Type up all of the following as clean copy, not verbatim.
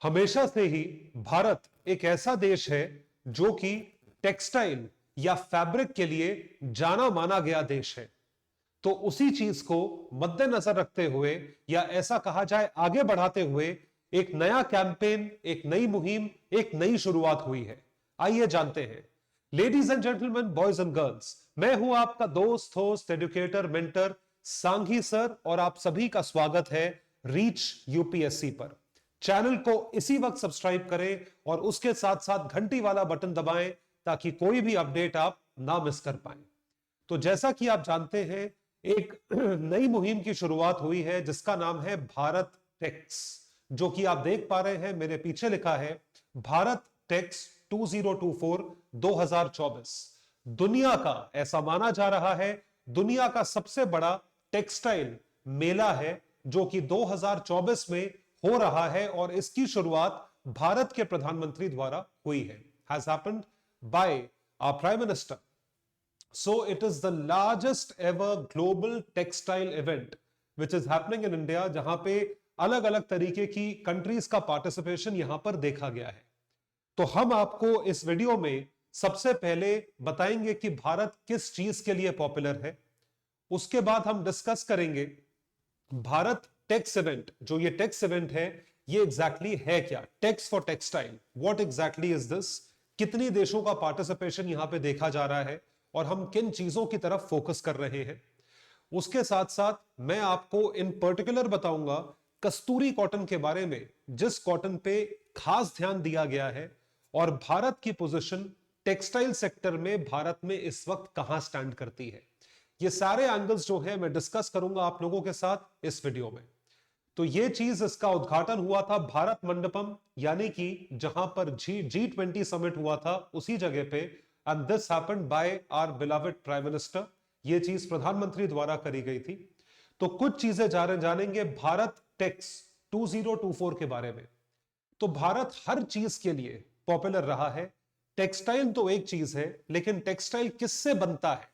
हमेशा से ही भारत एक ऐसा देश है जो कि टेक्सटाइल या फैब्रिक के लिए जाना माना गया देश है। तो उसी चीज को मद्देनजर रखते हुए या ऐसा कहा जाए आगे बढ़ाते हुए एक नया कैंपेन, एक नई मुहिम, एक नई शुरुआत हुई है। आइए जानते हैं। Ladies and gentleman, boys and girls, मैं हूं आपका दोस्त, host, educator, mentor Sanghi sir और आप सभी का स्वागत है रीच यूपीएससी पर। चैनल को इसी वक्त सब्सक्राइब करें और उसके साथ साथ घंटी वाला बटन दबाएं ताकि कोई भी अपडेट आप ना मिस कर पाए। तो जैसा कि आप जानते हैं, एक नई मुहिम की शुरुआत हुई है जिसका नाम है भारत टेक्स, जो कि आप देख पा रहे हैं मेरे पीछे लिखा है भारत टेक्स 2024 2024। दुनिया का, ऐसा माना जा रहा है, दुनिया का सबसे बड़ा टेक्सटाइल मेला है जो कि 2024 में हो रहा है और इसकी शुरुआत भारत के प्रधानमंत्री द्वारा हुई है। Has happened by our prime minister. So it is the largest ever global textile event which is happening in India, जहां पे अलग अलग तरीके की कंट्रीज का पार्टिसिपेशन यहां पर देखा गया है। तो हम आपको इस वीडियो में सबसे पहले बताएंगे कि भारत किस चीज के लिए पॉपुलर है। उसके बाद हम डिस्कस करेंगे भारत टेक्स इवेंट। जो ये टेक्स इवेंट है ये एग्जैक्टली है क्या? Tex for textile, what exactly is this? कितनी देशों का पार्टिसिपेशन यहां पे देखा जा रहा है और हम किन चीजों की तरफ फोकस कर रहे हैं। उसके साथ साथ मैं आपको इन पर्टिकुलर बताऊंगा कस्तूरी कॉटन के बारे में, जिस कॉटन पे खास ध्यान दिया गया है, और भारत की पोजीशन टेक्सटाइल सेक्टर में भारत में इस वक्त कहां स्टैंड करती है। ये सारे एंगल्स जो है मैं डिस्कस करूंगा आप लोगों के साथ इस वीडियो में। तो ये चीज, इसका उद्घाटन हुआ था भारत मंडपम, यानी कि जहां पर G20 समिट हुआ था उसी जगह पे, and this happened by our beloved prime minister. ये चीज प्रधानमंत्री द्वारा करी गई थी। तो कुछ चीजें जानेंगे भारत टेक्स 2024 के बारे में। तो भारत हर चीज के लिए पॉपुलर रहा है। टेक्सटाइल तो एक चीज है, लेकिन टेक्सटाइल किससे बनता है?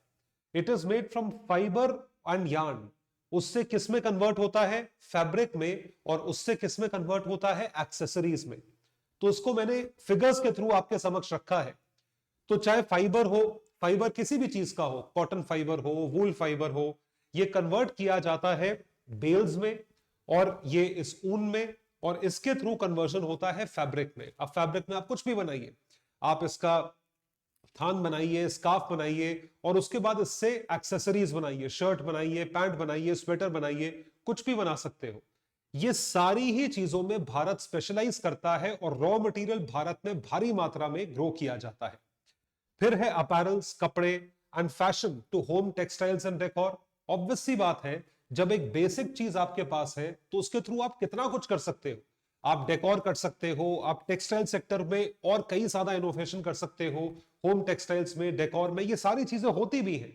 It is made from fibre and yarn. उससे किस में कन्वर्ट होता है? फैब्रिक में। और उससे किस में कन्वर्ट होता है? एक्सेसरीज में। तो इसको मैंने फिगर्स के थ्रू आपके समक्ष रखा है। तो चाहे फाइबर हो, फाइबर किसी भी चीज का हो, कॉटन फाइबर हो, वूल फाइबर हो, ये कन्वर्ट किया जाता है बेल्स में और ये इस ऊन में, और इसके थ्रू कन्वर्जन होता है फैब्रिक में। अब फैब्रिक में आप कुछ भी बनाइए, आप इसका थान बनाइए, स्कार्फ बनाइए, और उसके बाद इससे एक्सेसरीज बनाइए, शर्ट बनाइए, पैंट बनाइए, स्वेटर बनाइए, कुछ भी बना सकते हो। ये सारी ही चीजों में भारत स्पेशलाइज करता है और रॉ मटेरियल भारत में भारी मात्रा में ग्रो किया जाता है। फिर है अपैरल्स, कपड़े and fashion to home textiles and decor. Obvious सी बात है, जब एक बेसिक चीज आपके पास है तो उसके थ्रू आप कितना कुछ कर सकते हो। आप डेकोर कर सकते हो, आप टेक्सटाइल सेक्टर में और कई ज्यादा इनोवेशन कर सकते हो, होम टेक्सटाइल्स में, डेकोर में, ये सारी चीजें होती भी हैं।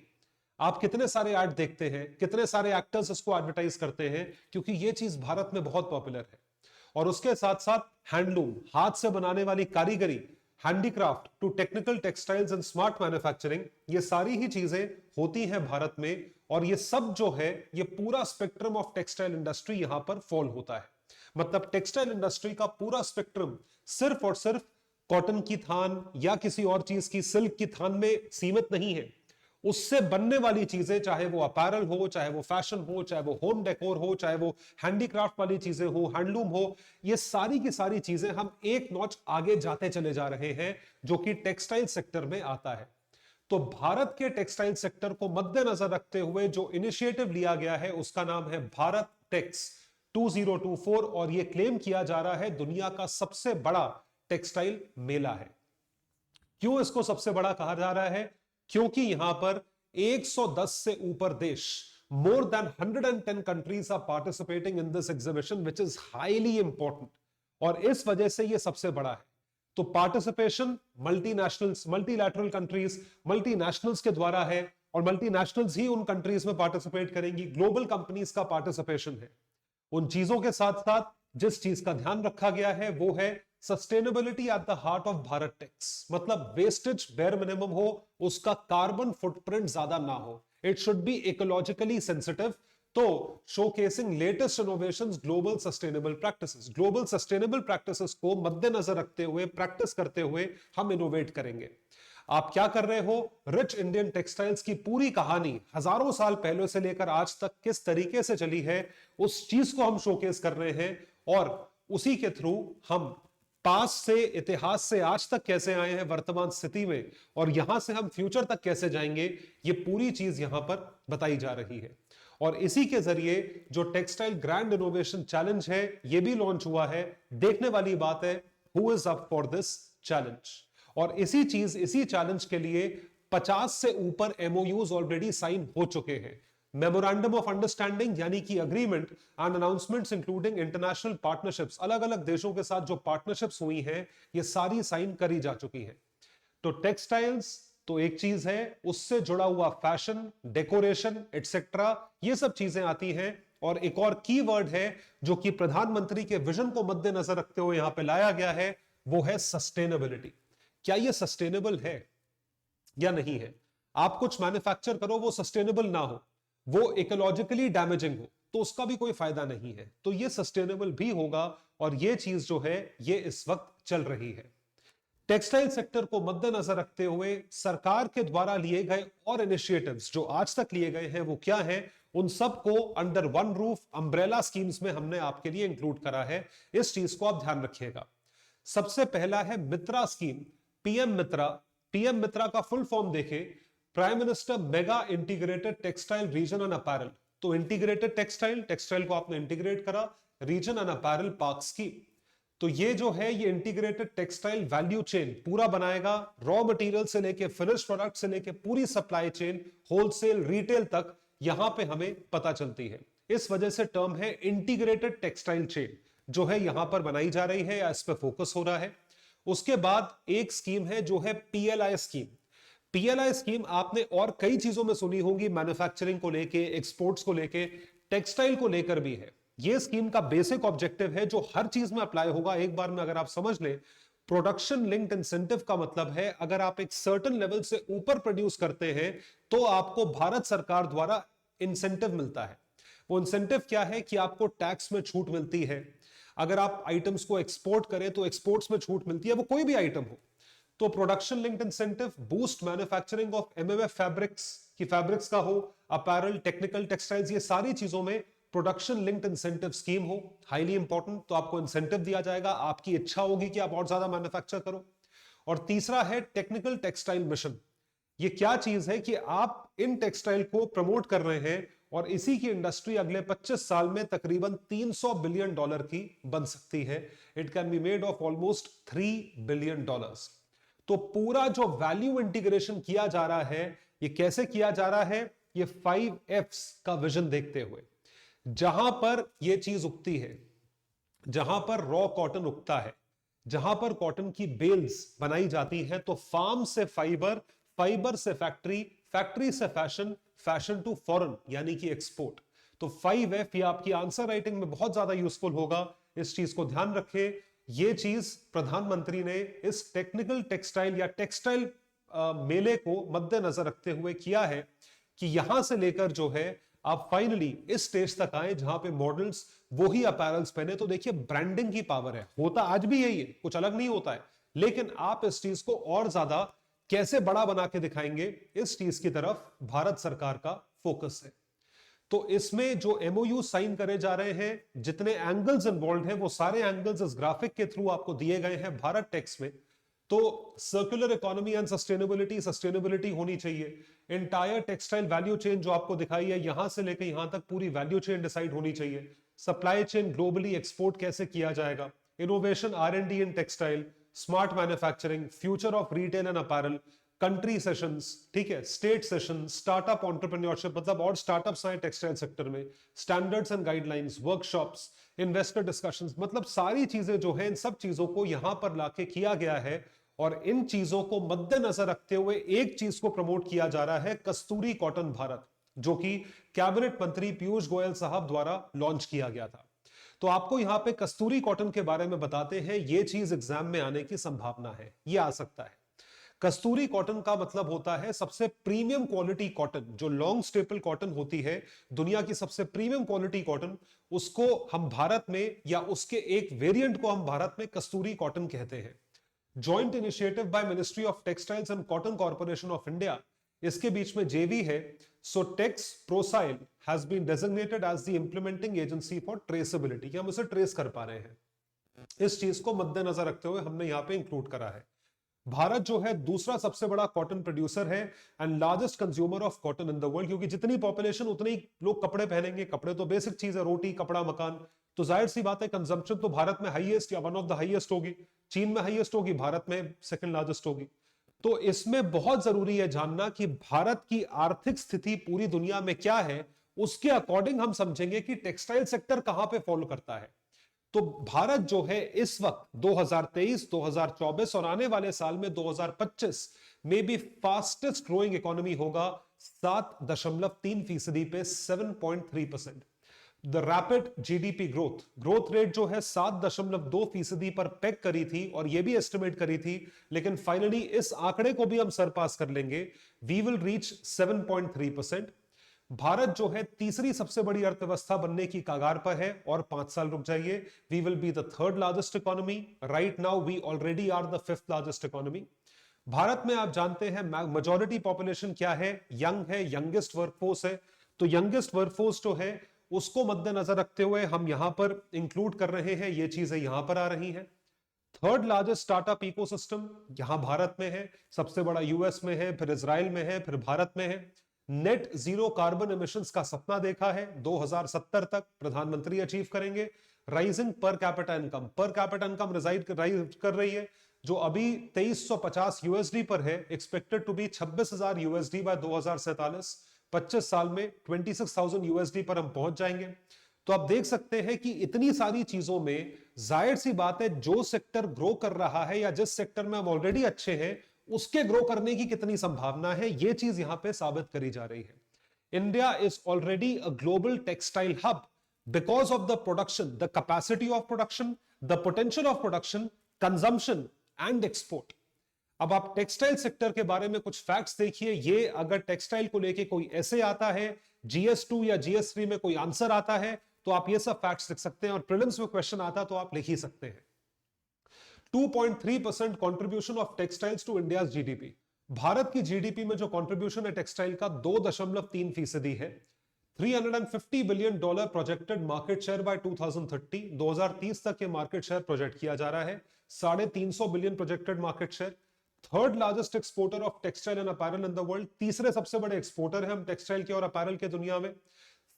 आप कितने सारे ऐड देखते हैं, कितने सारे एक्टर्स इसको एडवर्टाइज करते हैं, क्योंकि ये चीज भारत में बहुत पॉपुलर है। और उसके साथ साथ हैंडलूम, हाथ से बनाने वाली कारीगरी, handicraft to technical textiles and smart manufacturing, ये सारी ही चीजें होती हैं भारत में। और ये सब जो है, ये पूरा स्पेक्ट्रम ऑफ टेक्सटाइल इंडस्ट्री यहां पर फॉल होता है। मतलब टेक्सटाइल इंडस्ट्री का पूरा स्पेक्ट्रम सिर्फ और सिर्फ कॉटन की थान या किसी और चीज की, सिल्क की थान में सीमित नहीं है। उससे बनने वाली चीजें, चाहे वो अपैरल हो, चाहे वो फैशन हो, चाहे वो होम डेकोर हो, चाहे वो हैंडीक्राफ्ट वाली चीजें हो, हैंडलूम हो, ये सारी की सारी चीजें हम एक नॉच आगे जाते चले जा रहे हैं, जो कि टेक्सटाइल सेक्टर में आता है। तो भारत के टेक्सटाइल सेक्टर को मद्देनजर रखते हुए जो इनिशिएटिव लिया गया है उसका नाम है भारत टेक्स 2024, और यह क्लेम किया जा रहा है दुनिया का सबसे बड़ा टेक्सटाइल मेला है। क्यों इसको सबसे बड़ा कहा जा रहा है? क्योंकि यहां पर 110 से ऊपर देश, more than 110 countries are participating in this exhibition, which is highly important, और इस वजह से यह सबसे बड़ा है। तो participation multinationals, multilateral countries, multinationals के द्वारा है, और मल्टीनेशनल्स ही उन कंट्रीज में पार्टिसिपेट करेंगी। ग्लोबल कंपनीज का पार्टिसिपेशन है। उन चीजों के साथ साथ जिस चीज का ध्यान रखा गया है वो है sustainability at the heart of Bharat Tex. मतलब वेस्टेज बेयर मिनिमम हो, उसका कार्बन फुटप्रिंट ज्यादा ना हो, it should be ecologically sensitive. तो showcasing latest innovations, global sustainable practices, global sustainable practices को मद्देनजर रखते हुए, प्रैक्टिस करते हुए हम इनोवेट करेंगे। आप क्या कर रहे हो? रिच इंडियन टेक्सटाइल्स की पूरी कहानी हजारों साल पहले से लेकर आज तक किस तरीके से चली है, उस चीज को हम शोकेस कर रहे हैं, और उसी के थ्रू हम पास से, इतिहास से आज तक कैसे आए हैं वर्तमान स्थिति में, और यहां से हम फ्यूचर तक कैसे जाएंगे, ये पूरी चीज यहां पर बताई जा रही है। और इसी के जरिए जो टेक्सटाइल ग्रैंड इनोवेशन चैलेंज है, ये भी लॉन्च हुआ है। देखने वाली बात है who is up for this challenge. और इसी चैलेंज के लिए 50 से ऊपर एमओयूज ऑलरेडी साइन हो चुके हैं। मेमोरेंडम ऑफ अंडरस्टैंडिंग यानी कि agreement and announcements including international partnerships, अलग अलग देशों के साथ जो पार्टनरशिप्स हुई हैं, ये सारी साइन करी जा चुकी हैं। तो टेक्सटाइल्स तो एक चीज है, उससे जुड़ा हुआ फैशन, डेकोरेशन एटसेट्रा, ये सब चीजें आती हैं। और एक और कीवर्ड है जो कि प्रधानमंत्री के विजन को मद्देनजर रखते हुए यहां पे लाया गया है, वो है सस्टेनेबिलिटी। क्या ये सस्टेनेबल है या नहीं है? आप कुछ मैन्युफैक्चर करो, वो सस्टेनेबल ना हो, वो इकोलॉजिकली डैमेजिंग हो, तो उसका भी कोई फायदा नहीं है। तो ये सस्टेनेबल भी होगा, और ये चीज जो है ये इस वक्त चल रही है। टेक्सटाइल सेक्टर को मद्देनजर रखते हुए सरकार के द्वारा लिए गए और इनिशिएटिव्स जो आज तक लिए गए हैं, वो क्या है? उन सबको under one roof umbrella schemes में हमने आपके लिए इंक्लूड करा है। इस चीज को आप ध्यान रखिएगा। सबसे पहला है Mitra scheme, PM Mitra. PM Mitra का फुल फॉर्म देखें, prime minister mega integrated textile region and apparel. तो इंटीग्रेटेड टेक्सटाइल को आपने इंटीग्रेट करा, region and apparel park scheme. तो ये जो है ये इंटीग्रेटेड टेक्सटाइल वैल्यू चेन पूरा बनाएगा, रॉ मटेरियल से लेके फिनिश प्रोडक्ट से लेके पूरी सप्लाई चेन, होलसेल रिटेल तक यहां पे हमें पता चलती है। इस वजह से टर्म है इंटीग्रेटेड टेक्सटाइल चेन, जो है यहां पर बनाई जा रही है या इस पर फोकस हो रहा है। उसके बाद एक स्कीम है जो है पीएलआई स्कीम। पीएलआई स्कीम आपने और कई चीजों में सुनी होगी, मैन्युफैक्चरिंग को लेके, एक्सपोर्ट्स को लेके, टेक्सटाइल को लेकर भी है। ये स्कीम का बेसिक ऑब्जेक्टिव है जो हर चीज में अप्लाई होगा। एक बार में अगर आप समझ लें, प्रोडक्शन लिंक्ड इंसेंटिव का मतलब है अगर आप एक सर्टेन लेवल से ऊपर प्रोड्यूस करते हैं तो आपको भारत सरकार द्वारा इंसेंटिव मिलता है। वो इंसेंटिव क्या है कि आपको टैक्स में छूट मिलती है, अगर आप आइटम्स को एक्सपोर्ट करें तो एक्सपोर्ट्स में छूट मिलती है, वो कोई भी आइटम हो। तो production linked incentive, boost manufacturing of MMF fabrics, की फैब्रिक्स का हो, अपैरल, टेक्निकल टेक्सटाइल्स, ये सारी चीजों में प्रोडक्शन लिंक्ड इंसेंटिव स्कीम हो, हाईली इंपॉर्टेंट। तो आपको इंसेंटिव दिया जाएगा, आपकी इच्छा होगी कि आप और ज्यादा मैन्युफैक्चर करो। और तीसरा है टेक्निकल टेक्सटाइल मिशन। ये क्या चीज है कि आप इन टेक्सटाइल को प्रमोट कर रहे हैं और इसी की इंडस्ट्री अगले 25 साल में तकरीबन $300 बिलियन की बन सकती है। It can be made of almost $3 billion. तो पूरा जो वैल्यू इंटीग्रेशन किया जा रहा है, ये कैसे किया जा रहा है? ये 5Fs का विजन देखते हुए, जहां पर यह चीज उगती है, जहां पर रॉ कॉटन उगता है, जहां पर कॉटन की बेल्स बनाई जाती हैं, तो फार्म से फाइबर, फाइबर से फैक्ट्री, फैक्ट्री से फैशन, फैशन टू फॉरेन यानी कि एक्सपोर्ट। तो 5F ये आपकी आंसर राइटिंग में बहुत ज्यादा यूजफुल होगा, इस चीज को ध्यान रखें। ये चीज प्रधानमंत्री ने इस टेक्निकल टेक्सटाइल या टेक्सटाइल मेले को मद्देनजर रखते हुए किया है कि यहां से लेकर जो है आप फाइनली इस स्टेज तक आए जहां पे मॉडल्स वो ही अपैरल्स पहने। तो देखिए ब्रांडिंग की पावर है, होता आज भी यही है, कुछ अलग नहीं होता है, लेकिन आप इस चीज को और ज्यादा कैसे बड़ा बना के दिखाएंगे, इस चीज की तरफ भारत सरकार का फोकस है। तो इसमें जो एमओयू साइन करे जा रहे हैं, जितने एंगल्स इन्वॉल्व हैं, वो सारे एंगल्स इस ग्राफिक के थ्रू आपको दिए गए हैं भारत टेक्स में। तो सर्कुलर इकोनॉमी एंड सस्टेनेबिलिटी होनी चाहिए। एंटायर टेक्सटाइल वैल्यू चेन जो आपको दिखाई है, यहां से लेकर यहां तक पूरी वैल्यू चेन डिसाइड होनी चाहिए। सप्लाई चेन ग्लोबली एक्सपोर्ट कैसे किया जाएगा, innovation R&D in textile, smart manufacturing, future of retail and apparel, country sessions, ठीक है, स्टेट सेशन, स्टार्टअप एंटरप्रेन्योरशिप, मतलब और स्टार्टअप्स आए टेक्सटाइल सेक्टर में, standards and guidelines, workshops, investor discussions, मतलब सारी चीजें जो है इन सब चीजों को यहां पर लाके किया गया है। और इन चीजों को मद्देनजर रखते हुए एक चीज को प्रमोट किया जा रहा है, कस्तूरी कॉटन भारत, जो कि कैबिनेट मंत्री पीयूष गोयल साहब द्वारा लॉन्च किया गया था। तो आपको यहां पे कस्तूरी कॉटन के बारे में बताते हैं, ये चीज एग्जाम में आने की संभावना है, ये आ सकता है। कस्तूरी कॉटन का मतलब होता है सबसे प्रीमियम क्वालिटी कॉटन, जो लॉन्ग स्टेपल कॉटन होती है, दुनिया की सबसे प्रीमियम क्वालिटी कॉटन, उसको हम भारत में या उसके एक वेरिएंट को हम भारत में कस्तूरी कॉटन कहते हैं। Joint initiative by ministry of textiles and cotton corporation of India, इसके बीच में जेवी है। So Texprocil has been designated as the implementing agency for traceability, हम उसे ट्रेस कर पा रहे हैं। इस चीज को मद्देनजर रखते हुए हमने यहां पे इंक्लूड करा है। भारत जो है दूसरा सबसे बड़ा कॉटन प्रोड्यूसर है and largest consumer of cotton in the world, क्योंकि जितनी पॉपुलेशन उतने ही लोग कपड़े पहनेंगे। कपड़े तो बेसिक चीज है, रोटी कपड़ा मकान, तो जाहिर सी बात है कंजम्पशन तो भारत में हाईएस्ट या वन ऑफ द हाईएस्ट होगी। चीन में हाईएस्ट होगी, भारत में सेकंड लार्जेस्ट होगी। तो इसमें बहुत जरूरी है जानना कि भारत की आर्थिक स्थिति पूरी दुनिया में क्या है, उसके अकॉर्डिंग हम समझेंगे कि टेक्सटाइल सेक्टर कहां पे फॉलो करता है। तो भारत जो है इस वक्त 2023, 2024 और आने वाले साल में 2025 में भी फास्टेस्ट ग्रोइंग इकोनॉमी होगा, 7.3% पे, 7.3%। The rapid GDP growth rate जो है 7.2% पर पेग करी थी और यह भी एस्टिमेट करी थी, लेकिन फाइनली इस आंकड़े को भी हम सरपास कर लेंगे। We will reach 7.3%। भारत जो है तीसरी सबसे बड़ी अर्थव्यवस्था बनने की कगार पर है और 5 साल रुक जाइए, we will be the third largest economy. Right now we already are the fifth largest economy. Bharat में आप जानते हैं मेजॉरिटी पॉपुलेशन क्या है, यंग है, यंगेस्ट वर्कफोर्स है। तो यंगेस्ट वर्कफोर्स जो है उसको मद्देनजर रखते हुए हम यहां पर इंक्लूड कर रहे हैं, ये चीजें यहां पर आ रही हैं। थर्ड लार्जेस्ट स्टार्टअप इकोसिस्टम यहां भारत में है, सबसे बड़ा यूएस में है, फिर इजराइल में है, फिर भारत में है। नेट जीरो कार्बन एमिशंस का सपना देखा है, 2070 तक प्रधानमंत्री अचीव करेंगे। Rising per capita income rise कर रही है, जो अभी 2350 यूएसडी पर है, expected to be 26,000 USD by 2047। 25 साल में 26,000 यूएसडी पर हम पहुंच जाएंगे। तो आप देख सकते हैं कि इतनी सारी चीजों में जाहिर सी बात है, जो सेक्टर ग्रो कर रहा है या जिस सेक्टर में हम ऑलरेडी अच्छे हैं, उसके ग्रो करने की कितनी संभावना है, यह चीज यहां पे साबित करी जा रही है। India is already a global textile hub because of the production, the capacity of production, the potential of production, consumption and export. अब आप टेक्सटाइल सेक्टर के बारे में कुछ फैक्ट्स देखिए। ये अगर टेक्सटाइल को लेके कोई ऐसे आता है, GS2 या GS3 में कोई आंसर आता है, तो आप ये सब फैक्ट्स लिख सकते हैं, और प्रीलिम्स में क्वेश्चन आता तो आप लिख ही सकते हैं। 2.3% contribution of textiles to India GDP. Bharat की जीडीपी में जो कंट्रीब्यूशन है टेक्सटाइल का 2.3% है। $350 billion projected market share by 2030। 2030 तक ये मार्केट शेयर प्रोजेक्ट किया जा रहा है, 350 billion projected market share. Third largest exporter of textile and apparel in the world, तीसरे सबसे बड़े एक्सपोर्टर हैं हम टेक्सटाइल के और अपैरल के दुनिया में।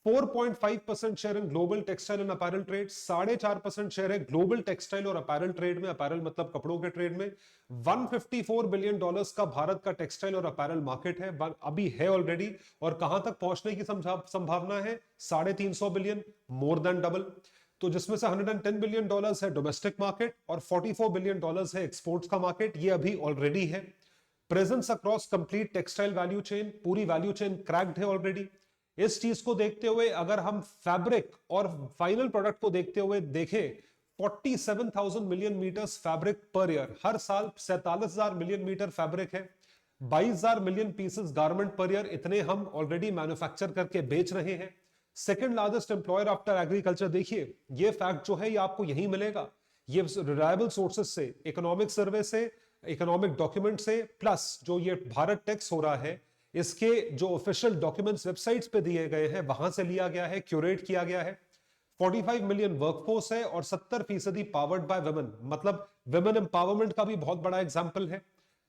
4.5% share in global textile and apparel trade, 4.5% share है ग्लोबल टेक्सटाइल और अपैरल ट्रेड में, अपैरल मतलब कपड़ों के ट्रेड में। $154 बिलियन का भारत का टेक्सटाइल और अपैरल मार्केट है, अभी है ऑलरेडी, और कहां तक पहुंचने की संभावना है, 350 बिलियन, मोर देन डबल। तो जिसमें से $110 बिलियन है डोमेस्टिक मार्केट और $44 बिलियन है एक्सपोर्ट्स का मार्केट, ये अभी ऑलरेडी है। Presence across complete textile value chain, पूरी वैल्यू चेन क्रैक्ड है ऑलरेडी। इस चीज को देखते हुए अगर हम फैब्रिक और फाइनल प्रोडक्ट को देखते हुए देखें, 47,000 million metres fabric per year, हर साल 47,000 मिलियन मीटर फैब्रिक है। 22,000 million pieces garment per year, इतने हम ऑलरेडी मैन्युफैक्चर करके बेच रहे हैं। Second largest employer after agriculture, देखिए ये फैक्ट जो है ये आपको यही मिलेगा, ये रिलायबल सोर्सेस से, इकोनॉमिक सर्वे से, इकोनॉमिक डॉक्यूमेंट से, प्लस जो ये भारत टैक्स हो रहा है इसके जो ऑफिशियल डॉक्यूमेंट्स वेबसाइट्स पे दिए गए हैं वहां से लिया गया है, क्यूरेट किया गया है। 45 मिलियन वर्कफोर्स है और 70% पावर्ड बाय वुमेन, मतलब वुमेन एम्पावरमेंट का भी बहुत बड़ा एग्जांपल है।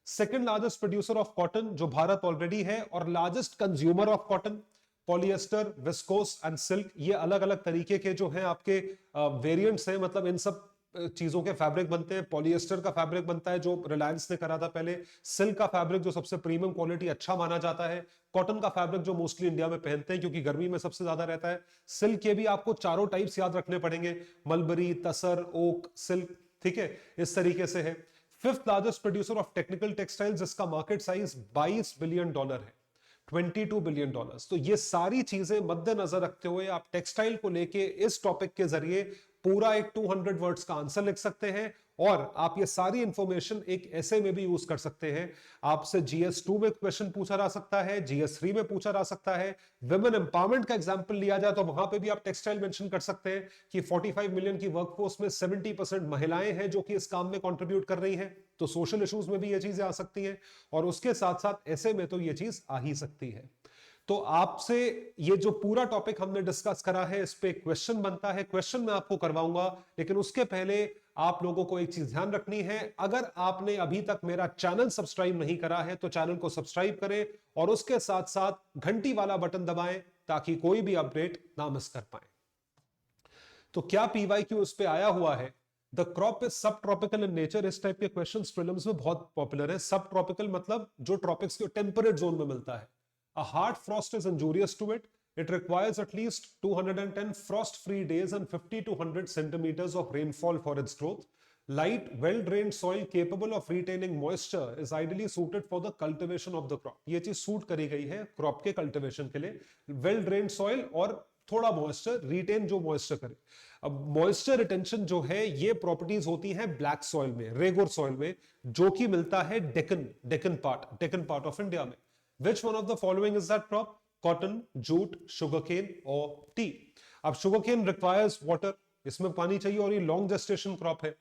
Second largest producer of cotton जो भारत ऑलरेडी है, और largest consumer of cotton, polyester, viscose and silk, ये अलग अलग तरीके के जो हैं आपके वेरिएंट्स हैं, मतलब इन सब चीजों के फैब्रिक बनते हैं। पॉलिएस्टर का फैब्रिक बनता है जो रिलायंस ने करा था पहले, सिल्क का फैब्रिक जो सबसे प्रीमियम क्वालिटी अच्छा माना जाता है, कॉटन का फैब्रिक जो मोस्टली इंडिया में पहनते हैं क्योंकि गर्मी में सबसे ज्यादा रहता है। सिल्क के भी आपको चारों टाइप्स याद रखने पड़ेंगे, मलबरी, तसर, ओक, सिल्क, ठीक है, इस तरीके से है। Fifth largest producer of technical textiles, जिसका मार्केट साइज $22 बिलियन है, $22 बिलियन। तो ये सारी चीजें मद्देनजर रखते हुए आप टेक्सटाइल को लेके इस टॉपिक के जरिए पूरा एक 200 वर्ड्स का आंसर लिख सकते हैं और आप ये सारी इंफॉर्मेशन एक ऐसे में भी यूज कर सकते हैं। आपसे GS2 में क्वेश्चन पूछा जा सकता है, GS3 में पूछा जा सकता है। विमेन एम्पावरमेंट का एग्जांपल लिया जाए तो वहां पे भी आप टेक्सटाइल मेंशन कर सकते हैं कि 45 मिलियन की वर्कफोर्स में 70% महिलाएं हैं जो कि इस काम में कंट्रीब्यूट कर रही हैं, तो सोशल इश्यूज में भी ये चीजें आ सकती हैं। और उसके साथ साथ ऐसे में तो ये चीज आ ही सकती है। तो आपसे ये जो पूरा टॉपिक हमने डिस्कस करा है, इस पे क्वेश्चन बनता है, क्वेश्चन मैं आपको करवाऊंगा, लेकिन उसके पहले आप लोगों को एक चीज ध्यान रखनी है। अगर आपने अभी तक मेरा चैनल सब्सक्राइब नहीं करा है तो चैनल को सब्सक्राइब करें और उसके साथ साथ घंटी वाला बटन दबाएं ताकि कोई भी अपडेट ना मिस कर पाए। तो क्या PYQ उस पे आया हुआ है? द क्रॉप इज सब ट्रॉपिकल इन नेचर। इस टाइप के क्वेश्चंस प्रीलिम्स में बहुत पॉपुलर है। सब ट्रॉपिकल मतलब जो ट्रॉपिक्स के टेम्परेट जोन में मिलता है। A hard frost is injurious to it. It requires at least 210 frost-free days and 50 to 100 centimeters of rainfall for its growth. Light, well-drained soil capable of retaining moisture is ideally suited for the cultivation of the crop. ये चीज suit करी गई है crop के cultivation के लिए। Well-drained soil और थोड़ा मॉइस्चर, रिटेन जो मॉइस्चर करे। अब मॉइस्चर रिटेंशन जो है ये प्रॉपर्टीज होती हैं ब्लैक सॉइल में, रेगुर सॉइल में, जो कि मिलता है डेक्कन पार्ट ऑफ इंडिया में। Which one of the following is that crop? Cotton, jute, sugarcane or tea? अब sugarcane requires water, इसमें पानी चाहिए और ये लॉन्ग जेस्टेशन क्रॉप है।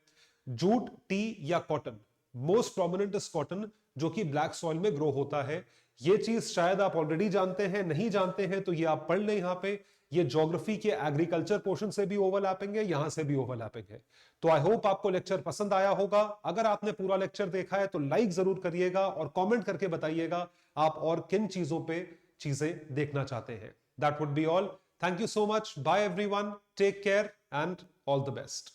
जूट, टी या cotton? Most prominent is cotton, जो कि ब्लैक सॉइल में ग्रो होता है। ये चीज शायद आप ऑलरेडी जानते हैं, नहीं जानते हैं तो ये आप पढ़ लें। यहां पे ये ज्योग्राफी के एग्रीकल्चर पोर्शन से भी ओवरलैपिंग है, यहां से भी ओवरलैपिंग है। तो आई होप आपको लेक्चर पसंद आया होगा। अगर आपने पूरा लेक्चर देखा है तो लाइक जरूर करिएगा और कमेंट करके बताइएगा आप और किन चीजों पे चीजें देखना चाहते हैं। That would be all. Thank you so much. Bye everyone, take care and all the best.